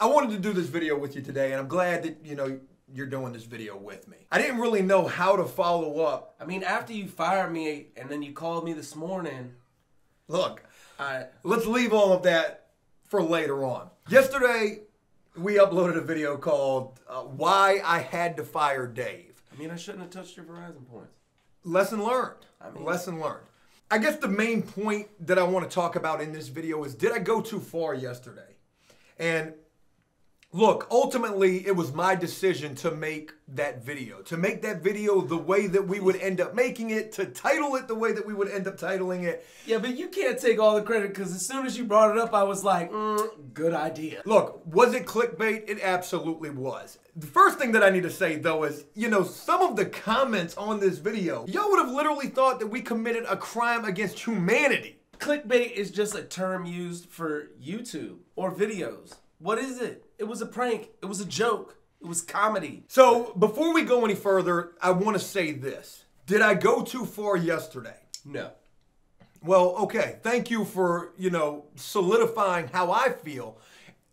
I wanted to do this video with you today, and I'm glad that, you're doing this video with me. I didn't really know how to follow up. I mean, after you fired me and then you called me this morning. Look, let's leave all of that for later on. Yesterday, we uploaded a video called Why I Had to Fire Dave. I mean, I shouldn't have touched your Verizon points. Lesson learned. Lesson learned. I guess the main point that I want to talk about in this video is, did I go too far yesterday? And look, ultimately, it was my decision to make that video. To make that video the way that we would end up making it, to title it the way that we would end up titling it. Yeah, but you can't take all the credit, because as soon as you brought it up, I was like, good idea. Look, was it clickbait? It absolutely was. The first thing that I need to say, though, is, some of the comments on this video, y'all would have literally thought that we committed a crime against humanity. Clickbait is just a term used for YouTube or videos. What is it? It was a prank. It was a joke. It was comedy. So before we go any further, I want to say this. Did I go too far yesterday? No. Well, okay. Thank you for, solidifying how I feel.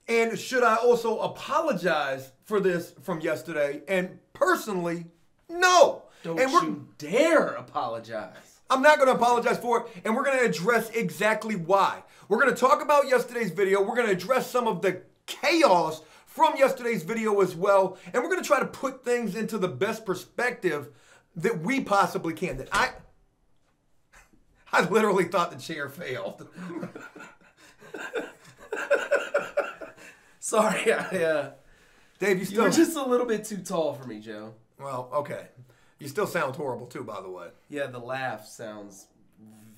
And should I also apologize for this from yesterday? And personally, no. Don't you dare apologize. I'm not going to apologize for it, and we're going to address exactly why. We're going to talk about yesterday's video. We're going to address some of the chaos from yesterday's video as well, and we're going to try to put things into the best perspective that we possibly can. That I literally thought the chair failed. Sorry, Dave, you were just a little bit too tall for me, Joe. Well, okay. You still sound horrible too, by the way. Yeah, the laugh sounds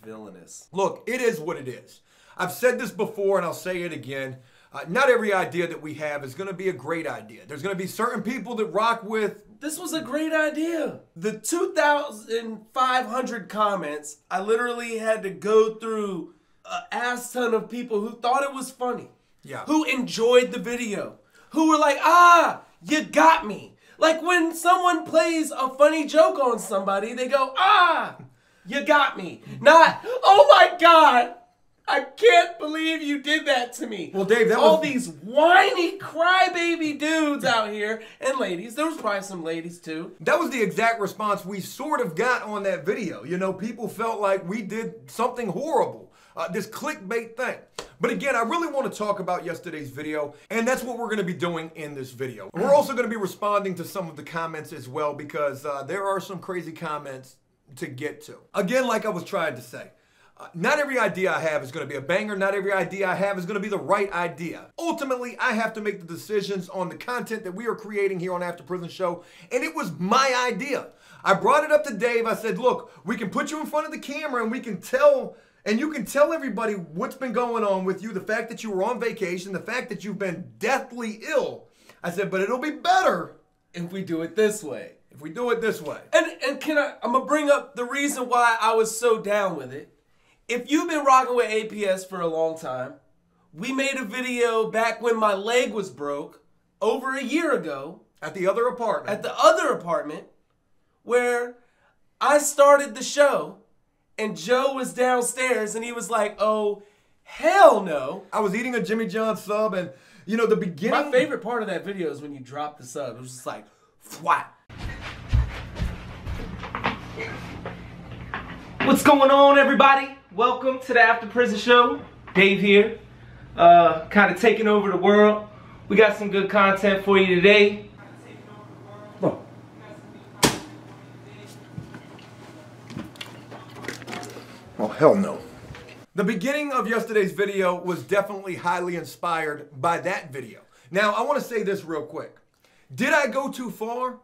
villainous. Look, it is what it is. I've said this before and I'll say it again. Not every idea that we have is going to be a great idea. There's going to be certain people that rock with... This was a great idea. The 2,500 comments, I literally had to go through an ass ton of people who thought it was funny. Yeah. Who enjoyed the video. Who were like, you got me. Like when someone plays a funny joke on somebody, they go, you got me. Not, oh my God, I can't believe you did that to me. Well, Dave, all these whiny crybaby dudes out here, and ladies. There was probably some ladies too. That was the exact response we sort of got on that video. People felt like we did something horrible. This clickbait thing. But again, I really want to talk about yesterday's video, and that's what we're going to be doing in this video. We're also going to be responding to some of the comments as well, because there are some crazy comments to get to. Again, like I was trying to say, not every idea I have is going to be a banger. Not every idea I have is going to be the right idea. Ultimately, I have to make the decisions on the content that we are creating here on After Prison Show, and it was my idea. I brought it up to Dave. I said, look, we can put you in front of the camera and we can tell... And you can tell everybody what's been going on with you, the fact that you were on vacation, the fact that you've been deathly ill. I said, but it'll be better if we do it this way. If we do it this way. And I'm going to bring up the reason why I was so down with it. If you've been rocking with APS for a long time, we made a video back when my leg was broke over a year ago. At the other apartment. At the other apartment, where I started the show. And Joe was downstairs, and he was like, oh, hell no. I was eating a Jimmy John sub, and, the beginning... My favorite part of that video is when you drop the sub. It was just like, fwat. What's going on, everybody? Welcome to the After Prison Show. Dave here. Kind of taking over the world. We got some good content for you today. Oh, hell no. The beginning of yesterday's video was definitely highly inspired by that video. Now, I want to say this real quick. Did I go too far?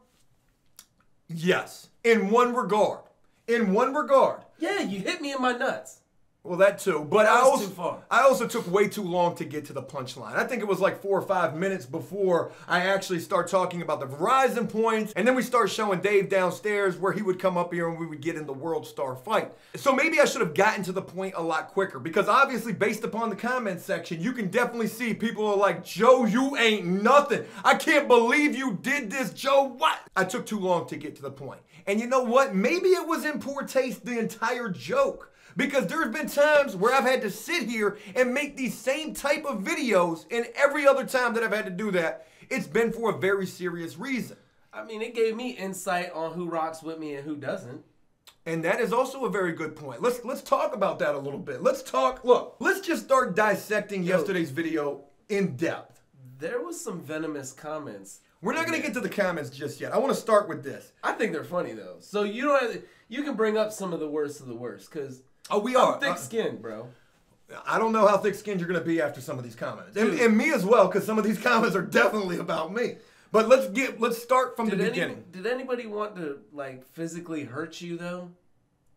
Yes. In one regard. In one regard. Yeah, you hit me in my nuts. Well, that too. But that was too far. I also took way too long to get to the punchline. I think it was like 4 or 5 minutes before I actually start talking about the Verizon points. And then we start showing Dave downstairs where he would come up here and we would get in the World Star fight. So maybe I should have gotten to the point a lot quicker, because obviously based upon the comment section, you can definitely see people are like, Joe, you ain't nothing. I can't believe you did this, Joe. What? I took too long to get to the point. And you know what? Maybe it was in poor taste, the entire joke. Because there's been times where I've had to sit here and make these same type of videos, and every other time that I've had to do that, it's been for a very serious reason. I mean, it gave me insight on who rocks with me and who doesn't. And that is also a very good point. Let's talk about that a little bit. Let's just start dissecting yesterday's video in depth. There was some venomous comments. We're not going to get to the comments just yet. I want to start with this. I think they're funny though. So you don't have to, you can bring up some of the worst because we are thick-skinned, bro. I don't know how thick-skinned you're going to be after some of these comments. And me as well, because some of these comments are definitely about me. But let's start from the beginning. Did anybody want to like physically hurt you though?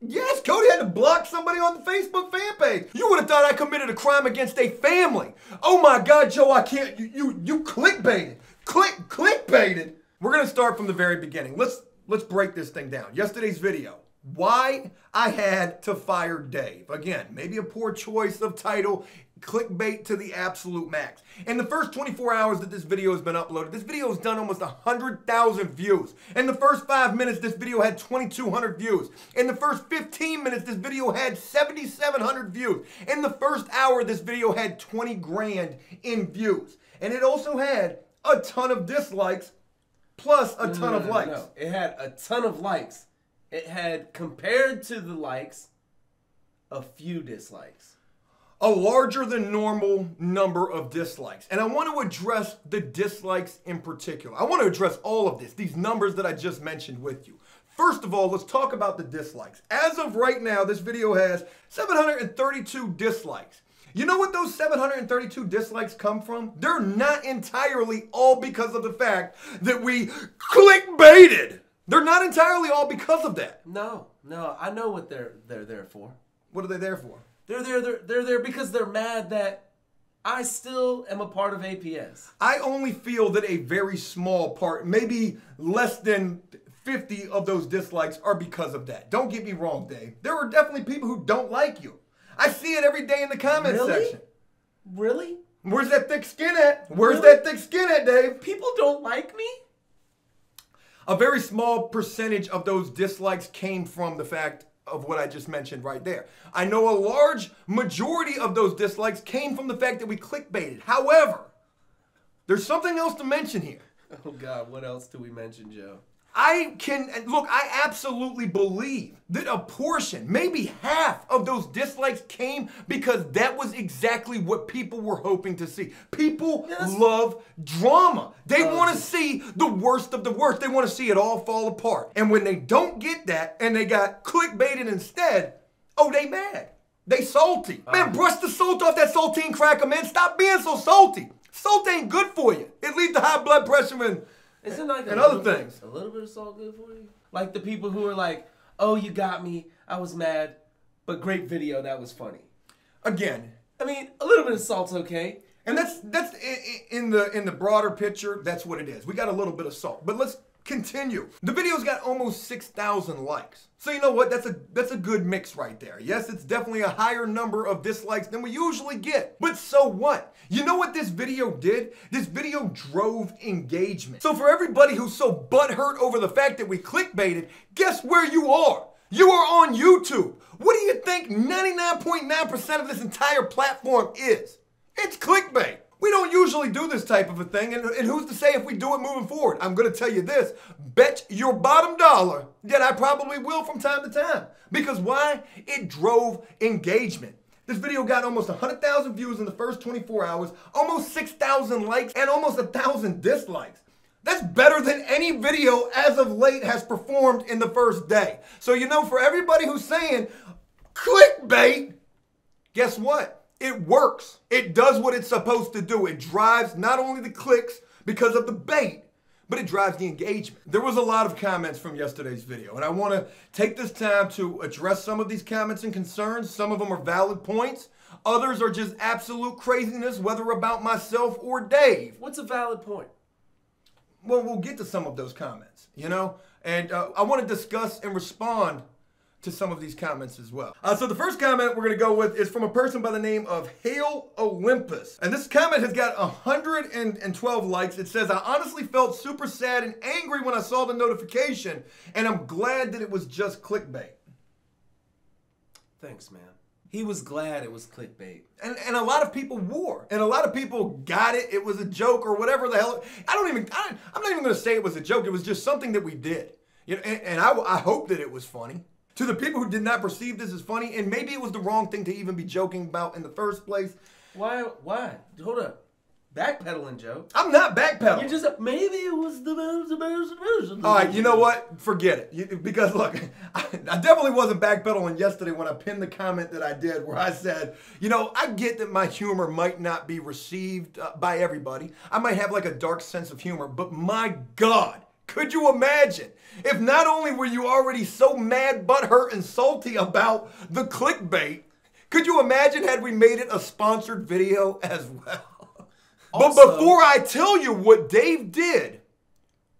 Yes, Cody had to block somebody on the Facebook fan page. You would have thought I committed a crime against a family. Oh my God, Joe, I can't. You clickbaited. Clickbaited. We're gonna start from the very beginning. Let's break this thing down. Yesterday's video. Why I had to fire Dave. Again, maybe a poor choice of title. Clickbait to the absolute max. In the first 24 hours that this video has been uploaded, this video has done almost 100,000 views. In the first 5 minutes, this video had 2,200 views. In the first 15 minutes, this video had 7,700 views. In the first hour, this video had 20 grand in views. And it also had a ton of dislikes plus a ton of likes. No, it had a ton of likes. It had, compared to the likes, a few dislikes. A larger than normal number of dislikes. And I want to address the dislikes in particular. I want to address all of this, these numbers that I just mentioned with you. First of all, let's talk about the dislikes. As of right now, this video has 732 dislikes. You know what those 732 dislikes come from? They're not entirely all because of the fact that we clickbaited. They're not entirely all because of that. No, I know what they're there for. What are they there for? They're there because they're mad that I still am a part of APS. I only feel that a very small part, maybe less than 50 of those dislikes are because of that. Don't get me wrong, Dave. There are definitely people who don't like you. I see it every day in the comments section. Really? Where's that thick skin at? Where's that thick skin at, Dave? People don't like me? A very small percentage of those dislikes came from the fact of what I just mentioned right there. I know a large majority of those dislikes came from the fact that we clickbaited. However, there's something else to mention here. Oh God, what else do we mention, Joe? I absolutely believe that a portion, maybe half of those dislikes came because that was exactly what people were hoping to see. People love drama. They want to see the worst of the worst. They want to see it all fall apart. And when they don't get that and they got clickbaited instead, oh, they mad. They salty. Man, brush the salt off that saltine cracker, man. Stop being so salty. Salt ain't good for you. It leads to high blood pressure and like other things. A little bit of salt good for you? Like the people who are like, oh, you got me. I was mad, but great video. That was funny. Again, I mean, a little bit of salt's okay. And that's in the broader picture, that's what it is. We got a little bit of salt. But let's continue. The video's got almost 6,000 likes. So you know what? That's a good mix right there. Yes, it's definitely a higher number of dislikes than we usually get. But so what? You know what this video did? This video drove engagement. So for everybody who's so butthurt over the fact that we clickbaited, guess where you are? You are on YouTube. What do you think 99.9% of this entire platform is? It's clickbait. We don't usually do this type of a thing, and who's to say if we do it moving forward? I'm going to tell you this, bet your bottom dollar that I probably will from time to time. Because why? It drove engagement. This video got almost 100,000 views in the first 24 hours, almost 6,000 likes, and almost 1,000 dislikes. That's better than any video as of late has performed in the first day. So you know, for everybody who's saying, clickbait, guess what? It works. It does what it's supposed to do. It drives not only the clicks because of the bait, but it drives the engagement. There was a lot of comments from yesterday's video, and I want to take this time to address some of these comments and concerns. Some of them are valid points. Others are just absolute craziness, whether about myself or Dave. What's a valid point? Well, we'll get to some of those comments, you know? And I want to discuss and respond to some of these comments as well. So the first comment we're going to go with is from a person by the name of Hail Olympus. And this comment has got 112 likes. It says, I honestly felt super sad and angry when I saw the notification, and I'm glad that it was just clickbait. Thanks, man. He was glad it was clickbait. And a lot of people were. And a lot of people got it. It was a joke or whatever the hell. I'm not even going to say it was a joke. It was just something that we did. You know, and I hope that it was funny. To the people who did not perceive this as funny, and maybe it was the wrong thing to even be joking about in the first place. Why? Hold up. Backpedaling, Joe. I'm not backpedaling. You just, maybe it was the version. All right, you know what? Forget it. Because look, I definitely wasn't backpedaling yesterday when I pinned the comment that I did where I said, you know, I get that my humor might not be received by everybody. I might have like a dark sense of humor, but my God, could you imagine if not only were you already so mad, butthurt, and salty about the clickbait, could you imagine had we made it a sponsored video as well? Also, but before I tell you what Dave did,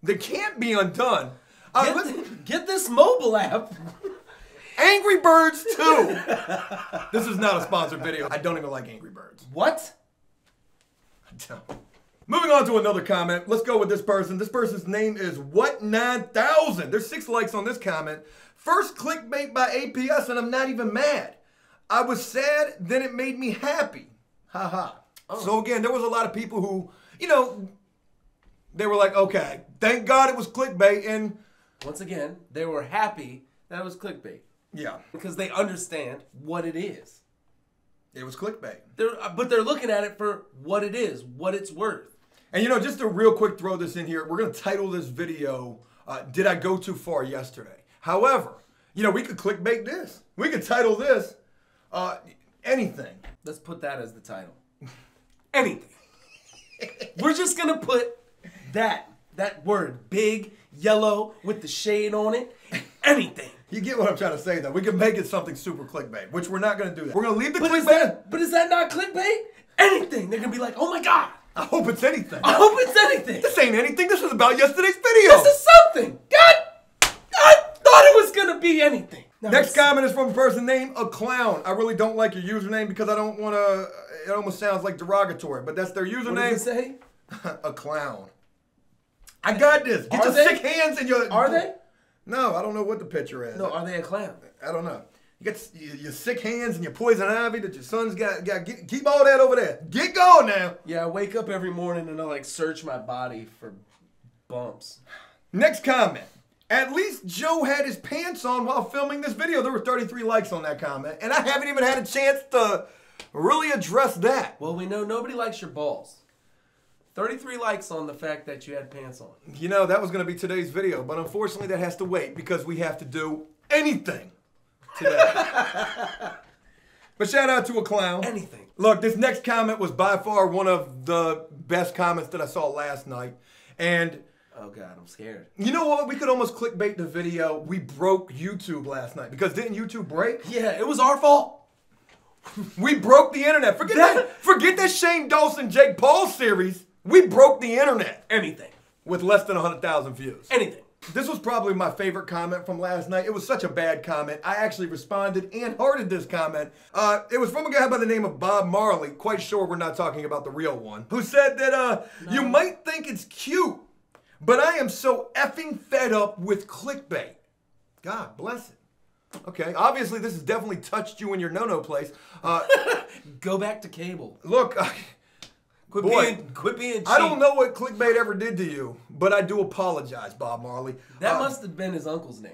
that can't be undone. Get this mobile app. Angry Birds 2. This is not a sponsored video. I don't even like Angry Birds. What? I don't. Moving on to another comment. Let's go with this person. This person's name is What9000. There's 6 likes on this comment. First clickbait by APS, and I'm not even mad. I was sad, then it made me happy. Ha ha. Oh. So again, there was a lot of people who, you know, they were like, okay, thank God it was clickbait. And once again, they were happy that it was clickbait. Yeah. Because they understand what it is. It was clickbait. But they're looking at it for what it is, what it's worth. And you know, just to real quick throw this in here, we're going to title this video, Did I Go Too Far Yesterday? However, you know, we could clickbait this. We could title this anything. Let's put that as the title. Anything. We're just going to put that word, big, yellow, with the shade on it, anything. You get what I'm trying to say, though. We can make it something super clickbait, which we're not going to do that. We're going to leave the clickbait. But is that not clickbait? Anything. They're going to be like, oh my God. I hope it's anything. I hope it's anything. This ain't anything. This was about yesterday's video. This is something. God, I thought it was going to be anything. Next comment is from a person named A Clown. I really don't like your username because I don't want to, it almost sounds like derogatory, but that's their username. What does it say? A Clown. I got this. Get your sick hands and your... Are they? No, I don't know what the picture is. No, are they a clown? I don't know. You got your sick hands and your poison ivy that your son's got. Keep all that over there. Get going now. Yeah, I wake up every morning and I like search my body for bumps. Next comment. At least Joe had his pants on while filming this video. There were 33 likes on that comment, and I haven't even had a chance to really address that. Well, we know nobody likes your balls. 33 likes on the fact that you had pants on. You know, that was going to be today's video, but unfortunately that has to wait because we have to do anything today. But shout out to A Clown. Anything. Look, this next comment was by far one of the best comments that I saw last night. And oh God, I'm scared. you know what? We could almost clickbait the video. We broke YouTube last night because didn't YouTube break? Yeah, it was our fault. We broke the internet. Forget that Shane Dawson, Jake Paul series. We broke the internet. Anything. With less than 100,000 views. Anything. This was probably my favorite comment from last night. It was such a bad comment. I actually responded and hearted this comment. It was from a guy by the name of Bob Marley, quite sure we're not talking about the real one, who said that you might think it's cute, but I am so effing fed up with clickbait. God bless it. Okay, obviously this has definitely touched you in your no-no place. Go back to cable. Look, Quit being cheap. I don't know what clickbait ever did to you, but I do apologize, Bob Marley. That must have been his uncle's name.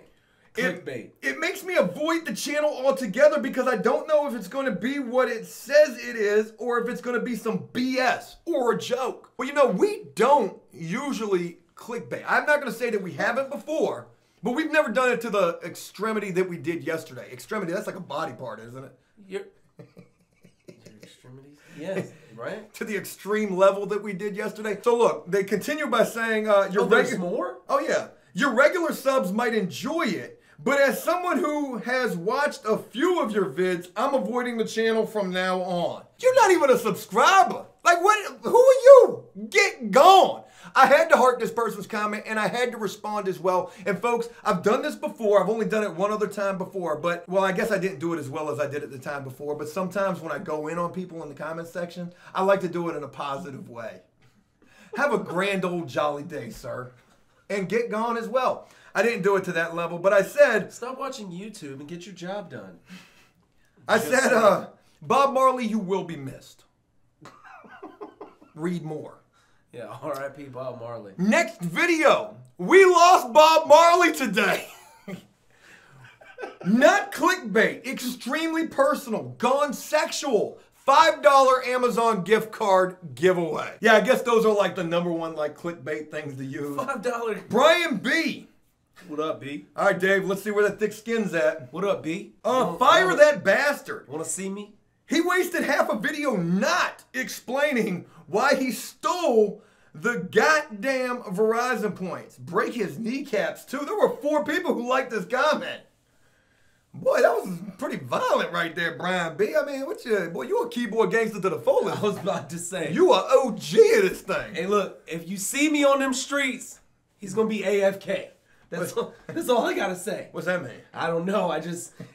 Clickbait. It makes me avoid the channel altogether because I don't know if it's going to be what it says it is or if it's going to be some BS or a joke. Well, you know, we don't usually clickbait. I'm not going to say that we haven't before, but we've never done it to the extremity that we did yesterday. Extremity, that's like a body part, isn't it? Your extremities? Yes. Right? To the extreme level that we did yesterday. So look, they continue by saying there's more? Oh yeah. Your regular subs might enjoy it, but as someone who has watched a few of your vids, I'm avoiding the channel from now on. You're not even a subscriber. Like what? Who are you? Get gone. I had to heart this person's comment and I had to respond as well. And folks, I've done this before. I've only done it one other time before, but well, I guess I didn't do it as well as I did at the time before. But sometimes when I go in on people in the comment section, I like to do it in a positive way. Have a grand old jolly day, sir. And get gone as well. I didn't do it to that level, but I said... Stop watching YouTube and get your job done. I said, Bob Marley, you will be missed. Read more. Yeah, R.I.P. Bob Marley. Next video. We lost Bob Marley today. Not clickbait. Extremely personal. Gone sexual. $5 Amazon gift card giveaway. Yeah, I guess those are like the #1 like clickbait things to use. $5. Brian B. What up, B? All right, Dave, let's see where that thick skin's at. What up, B? Fire that bastard. Want to see me? He wasted half a video not explaining why he stole the goddamn Verizon points. Break his kneecaps, too. There were 4 people who liked this comment. Boy, that was pretty violent right there, Brian B. I mean, you a keyboard gangster to the fullest. I was about to say. You are OG of this thing. Hey, look, if you see me on them streets, he's going to be AFK. That's all I got to say. What's that mean? I don't know.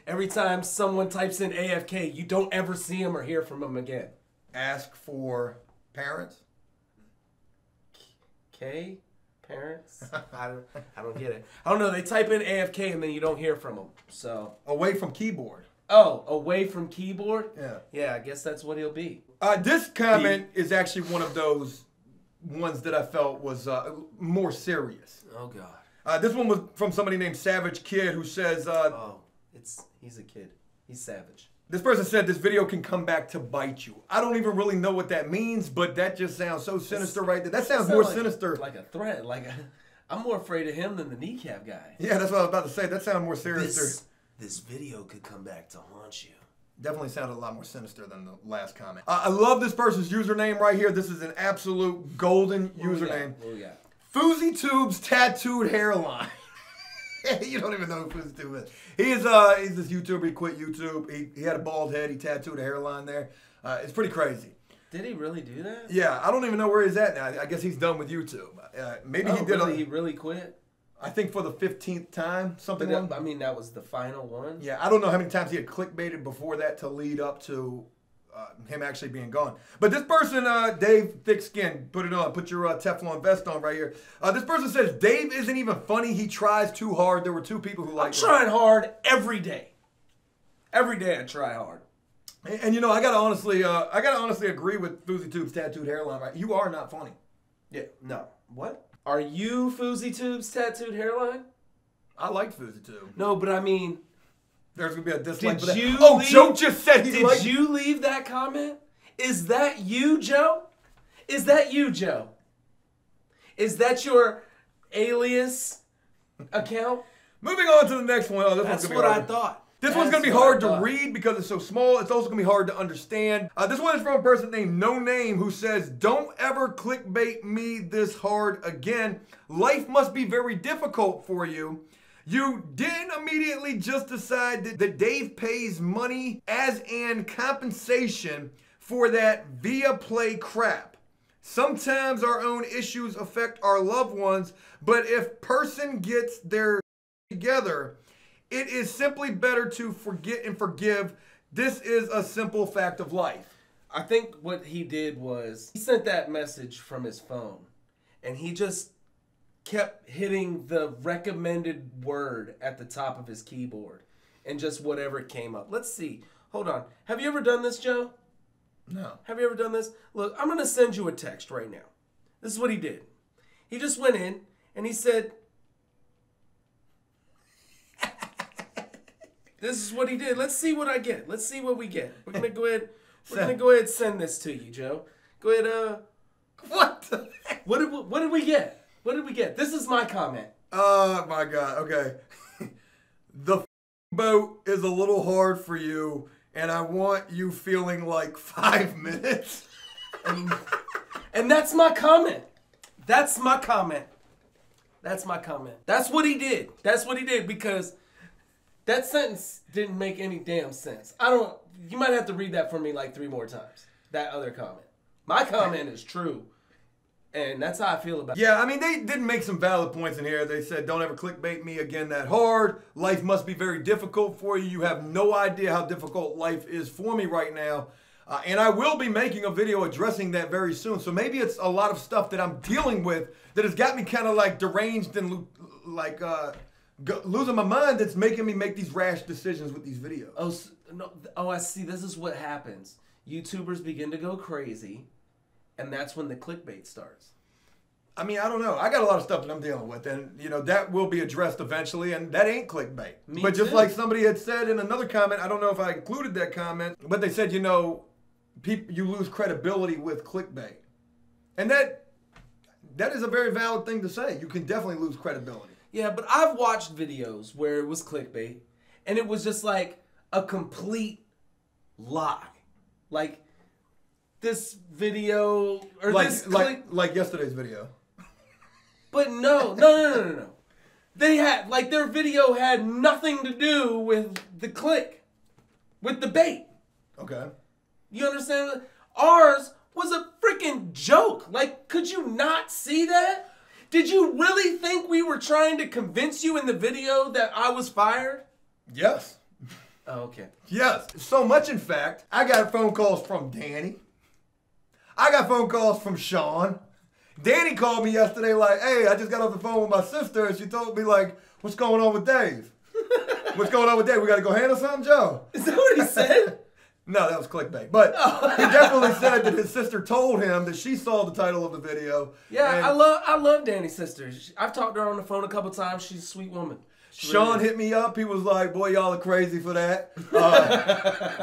Every time someone types in AFK, you don't ever see him or hear from him again. Ask for parents? K? Parents? I don't get it. I don't know. They type in AFK and then you don't hear from them. So away from keyboard. Oh, away from keyboard? Yeah. Yeah, I guess that's what he'll be. This comment is actually one of those ones that I felt was more serious. Oh, God. This one was from somebody named Savage Kid who says... he's a kid. He's savage. This person said this video can come back to bite you. I don't even really know what that means, but that just sounds so sinister right there. That sounds more sinister. Like a threat. I'm more afraid of him than the kneecap guy. Yeah, that's what I was about to say. That sounds more sinister. This video could come back to haunt you. Definitely sounded a lot more sinister than the last comment. I love this person's username right here. This is an absolute golden username. What we got? FouseyTube's tattooed hairline. You don't even know who FouseyTube is. He's this YouTuber. He quit YouTube. He had a bald head. He tattooed a hairline there. It's pretty crazy. Did he really do that? Yeah, I don't even know where he's at now. I guess he's done with YouTube. Maybe he did. He really quit? I think for the 15th time, something. I mean, that was the final one. Yeah, I don't know how many times he had clickbaited before that to lead up to him actually being gone. But this person, Dave Thick Skin, put it on. Put your Teflon vest on right here. This person says, Dave isn't even funny. He tries too hard. There were 2 people who liked him. I'm trying hard every day. Every day I try hard. And you know, I gotta honestly agree with FouseyTube's tattooed hairline. Right? You are not funny. Yeah. No. What? Are you FouseyTube's tattooed hairline? I like FouseyTube. No, but I mean... There's going to be a dislike for that. Joe just said he liked... Did you leave that comment? Is that you, Joe? Is that you, Joe? Is that your alias account? Moving on to the next one. Oh, That's what I thought. This one's going to be hard to read because it's so small. It's also going to be hard to understand. This one is from a person named No Name who says, don't ever clickbait me this hard again. Life must be very difficult for you. You didn't immediately just decide that Dave pays money as an compensation for that via play crap. Sometimes our own issues affect our loved ones, but if person gets their together, it is simply better to forget and forgive. This is a simple fact of life. I think what he did was he sent that message from his phone and he just kept hitting the recommended word at the top of his keyboard and just whatever came up. Let's see. Hold on. Have you ever done this, Joe? No. Have you ever done this? Look, I'm going to send you a text right now. This is what he did. He just went in and he said, this is what he did. Let's see what I get. Let's see what we get. We're going to go ahead. We're going to go ahead and send this to you, Joe. Go ahead. What? What did we get? What did we get? This is my comment. Oh, my God. Okay. The boat is a little hard for you, and I want you feeling like 5 minutes. And that's my comment. That's my comment. That's my comment. That's what he did. That's what he did because that sentence didn't make any damn sense. You might have to read that for me like 3 more times. That other comment. My comment is true. And that's how I feel about it. Yeah, I mean, they did make some valid points in here. They said, don't ever clickbait me again that hard. Life must be very difficult for you. You have no idea how difficult life is for me right now. And I will be making a video addressing that very soon. So maybe it's a lot of stuff that I'm dealing with that has got me kind of like deranged and like losing my mind that's making me make these rash decisions with these videos. Oh, no, oh, I see. This is what happens. YouTubers begin to go crazy, and that's when the clickbait starts. I mean, I don't know. I got a lot of stuff that I'm dealing with, and you know that will be addressed eventually, and that ain't clickbait. But just like somebody had said in another comment, I don't know if I included that comment, but they said, you know, you lose credibility with clickbait, and that is a very valid thing to say. You can definitely lose credibility. Yeah, but I've watched videos where it was clickbait, and it was just like a complete lie. Like this video or like yesterday's video. But no. They had, like, their video had nothing to do with the with the bait. Okay. You understand? Ours was a freaking joke. Like, could you not see that? Did you really think we were trying to convince you in the video that I was fired? Yes. Oh, okay. Yes. So much, in fact, I got phone calls from Danny. I got phone calls from Sean. Danny called me yesterday like, hey, I just got off the phone with my sister, and she told me, like, what's going on with Dave? What's going on with Dave? We got to go handle something, Joe? Is that what he said? No, that was clickbait. But he definitely said that his sister told him that she saw the title of the video. Yeah, I love Danny's sister. I've talked to her on the phone a couple times. She's a sweet woman. Sean hit me up. He was like, boy, y'all are crazy for that.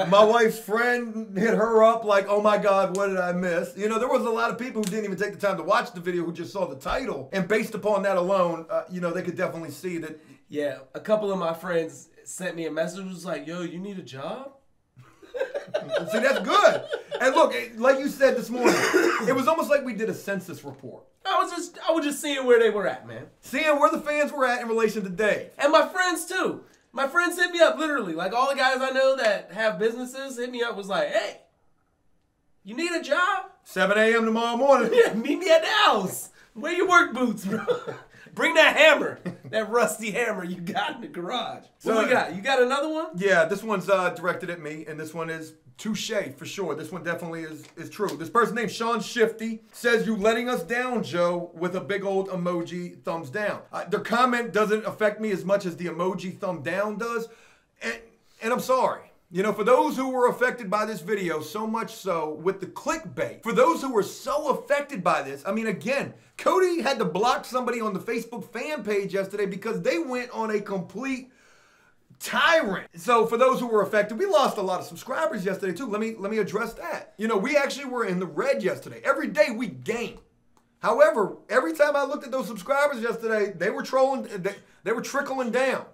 My wife's friend hit her up like, oh my God, what did I miss? You know, there was a lot of people who didn't even take the time to watch the video who just saw the title. And based upon that alone, you know, they could definitely see that. Yeah, a couple of my friends sent me a message. Was like, yo, you need a job? See, that's good. And look, like you said this morning, it was almost like we did a census report. I was just seeing where they were at, man. Seeing where the fans were at in relation to Dave. And my friends, too. My friends hit me up, literally. Like, all the guys I know that have businesses hit me up, was like, hey, you need a job? 7 a.m. tomorrow morning. Yeah, meet me at the house. Wear your work boots, bro. Bring that hammer. That rusty hammer you got in the garage. What we got? You got another one? Yeah, this one's directed at me, and this one is touche for sure. This one definitely is true. This person named Sean Shifty says, you letting us down, Joe, with a big old emoji thumbs down. Their comment doesn't affect me as much as the emoji thumb down does, and I'm sorry. You know, for those who were affected by this video, so much so with the clickbait, for those who were so affected by this, I mean, again, Cody had to block somebody on the Facebook fan page yesterday because they went on a complete tyrant. So for those who were affected, we lost a lot of subscribers yesterday too. Let me address that. You know, we actually were in the red yesterday. Every day we gained. However, every time I looked at those subscribers yesterday, they were trolling, they were trickling down.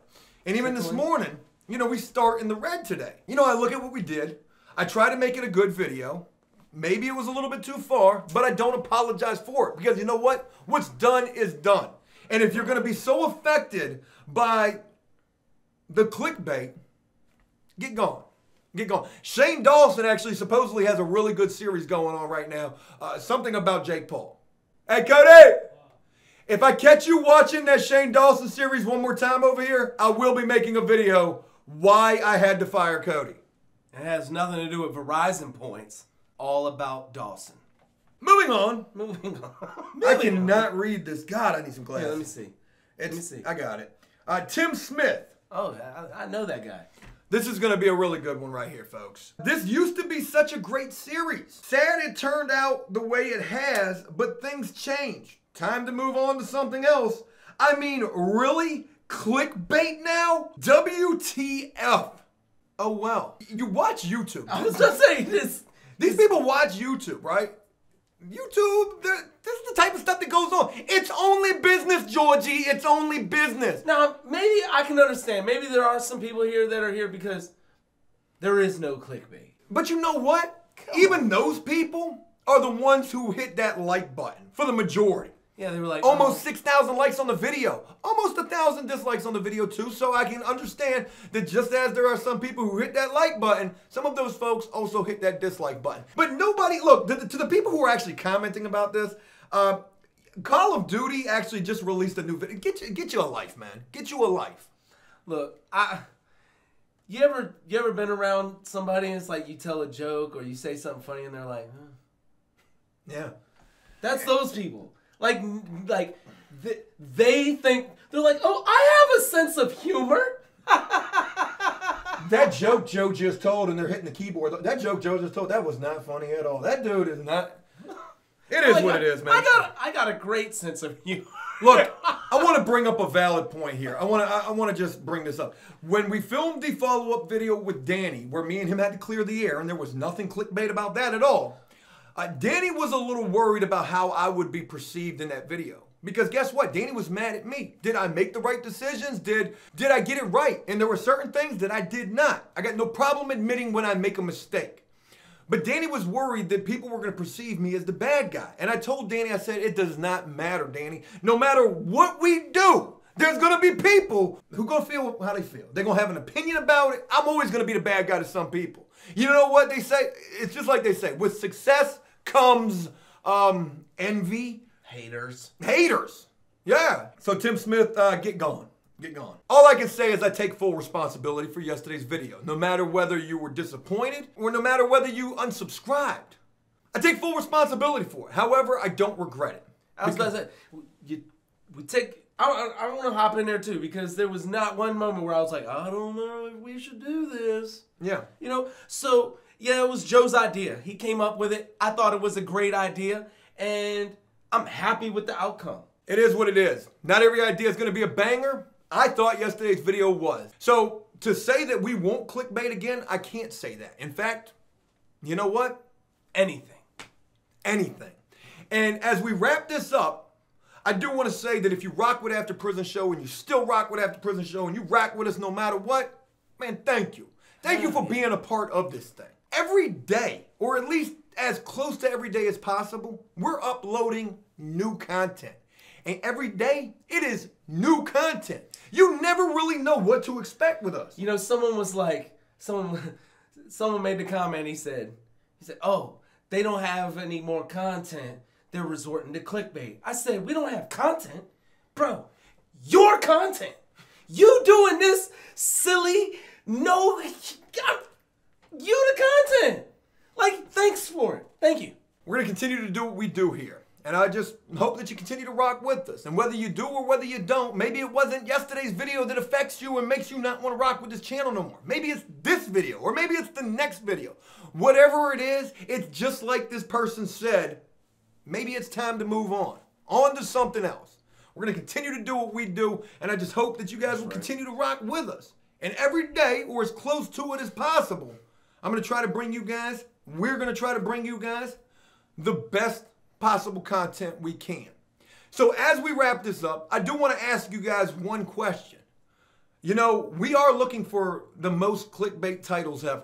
And even this morning, you know, we start in the red today. You know, I look at what we did. I try to make it a good video. Maybe it was a little bit too far, but I don't apologize for it because you know what? What's done is done. And if you're going to be so affected by the clickbait, get gone. Get gone. Shane Dawson actually supposedly has a really good series going on right now. Something about Jake Paul. Hey, Cody! If I catch you watching that Shane Dawson series one more time over here, I will be making a video why I had to fire Cody. It has nothing to do with Verizon points. All about Dawson. Moving on. Moving on. I cannot read this. God, I need some glasses. Yeah, let me see. Let me see. I got it. Tim Smith. Oh, I know that guy. This is going to be a really good one right here, folks. This used to be such a great series. Sad it turned out the way it has, but things change. Time to move on to something else. I mean, really? Clickbait now? WTF? Oh, well. You watch YouTube. I was just saying this. These people watch YouTube, right? YouTube, this is the type of stuff that goes on. It's only business, Georgie. It's only business. Now, maybe I can understand. Maybe there are some people here that are here because there is no clickbait. But you know what? Even those people are the ones who hit that like button for the majority. Yeah, they were like... Almost 6,000 likes on the video. Almost 1,000 dislikes on the video too. So I can understand that just as there are some people who hit that like button, some of those folks also hit that dislike button. But nobody, look, to the people who are actually commenting about this, Call of Duty actually just released a new video. Get you a life, man. Get you a life. Look, you ever been around somebody and it's like you tell a joke or you say something funny and they're like, huh? Yeah. That's those people. Like they think They're like, oh, I have a sense of humor. That joke Joe just told, and they're hitting the keyboard. That joke Joe just told, that was not funny at all. That dude is not. It is what it is, man. I got a great sense of humor. Look, I want to bring up a valid point here. I want to just bring this up. When we filmed the follow-up video with Danny, where me and him had to clear the air, and there was nothing clickbait about that at all, Danny was a little worried about how I would be perceived in that video. Because guess what? Danny was mad at me. Did I make the right decisions? Did I get it right? And there were certain things that I did not. I got no problem admitting when I make a mistake. But Danny was worried that people were going to perceive me as the bad guy. And I told Danny, I said, it does not matter, Danny. No matter what we do, there's going to be people who are going to feel how they feel. They're going to have an opinion about it. I'm always going to be the bad guy to some people. You know what they say? It's just like they say, with success comes envy. Haters. Haters. Yeah. So Tim Smith, get going. Get going. All I can say is I take full responsibility for yesterday's video. No matter whether you were disappointed or no matter whether you unsubscribed. I take full responsibility for it. However, I don't regret it. I was about to say, I want to hop in there too, because there was not one moment where I was like, I don't know if we should do this. Yeah. You know, so yeah, it was Joe's idea. He came up with it. I thought it was a great idea, and I'm happy with the outcome. It is what it is. Not every idea is going to be a banger. I thought yesterday's video was. So to say that we won't clickbait again, I can't say that. In fact, you know what? Anything. Anything. And as we wrap this up, I do want to say that if you rock with After Prison Show and you still rock with After Prison Show and you rock with us no matter what, man, thank you. Thank you for being a part of this thing. Every day, or at least as close to every day as possible, we're uploading new content. And every day, it is new content. You never really know what to expect with us. You know, someone was like, someone made the comment, he said, oh, they don't have any more content. They're resorting to clickbait. I said, we don't have content. Bro, your content. You doing this silly, no, you the content. Like, thanks for it. Thank you. We're going to continue to do what we do here. And I just hope that you continue to rock with us. And whether you do or whether you don't, maybe it wasn't yesterday's video that affects you and makes you not want to rock with this channel no more. Maybe it's this video, or maybe it's the next video. Whatever it is, it's just like this person said, maybe it's time to move on to something else. We're going to continue to do what we do, and I just hope that you guys will continue to rock with us. And every day, or as close to it as possible, I'm going to try to bring you guys, we're going to try to bring you guys the best possible content we can. So as we wrap this up, I do want to ask you guys one question. You know, we are looking for the most clickbait titles ever.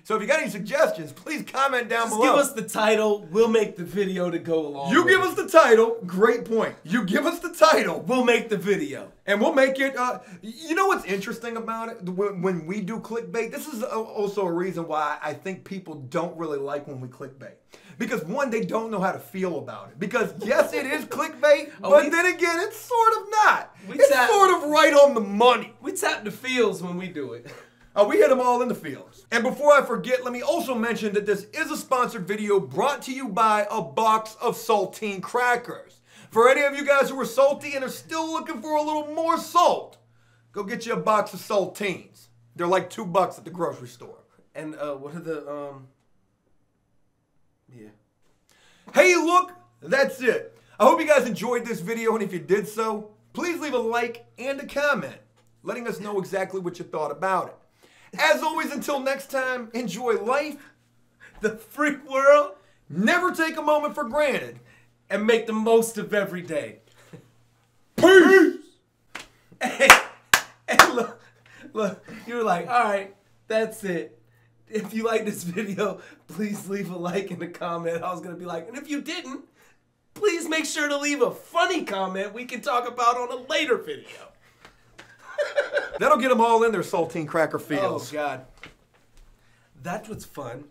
So if you got any suggestions, please comment down below. Give us the title. We'll make the video to go along. You give us the title. Great point. You give us the title. We'll make the video. And we'll make it, you know what's interesting about it? When we do clickbait, this is also a reason why I think people don't really like when we clickbait. Because one, they don't know how to feel about it. Because yes, it is clickbait, but then again, it's sort of not. It's sort of right on the money. We tap the feels when we do it. We hit them all in the fields. And before I forget, let me also mention that this is a sponsored video brought to you by a box of saltine crackers. For any of you guys who are salty and are still looking for a little more salt, go get you a box of saltines. They're like $2 at the grocery store. And what are the, yeah. Hey, look, that's it. I hope you guys enjoyed this video, and if you did so, please leave a like and a comment, letting us know exactly what you thought about it. As always, until next time, enjoy life, the free world, never take a moment for granted, and make the most of every day. Peace! Hey, look, you were like, all right, that's it. If you like this video, please leave a like and a comment. I was going to be like, and if you didn't, please make sure to leave a funny comment we can talk about on a later video. That'll get them all in their saltine cracker feels. Oh, God. That's what's fun.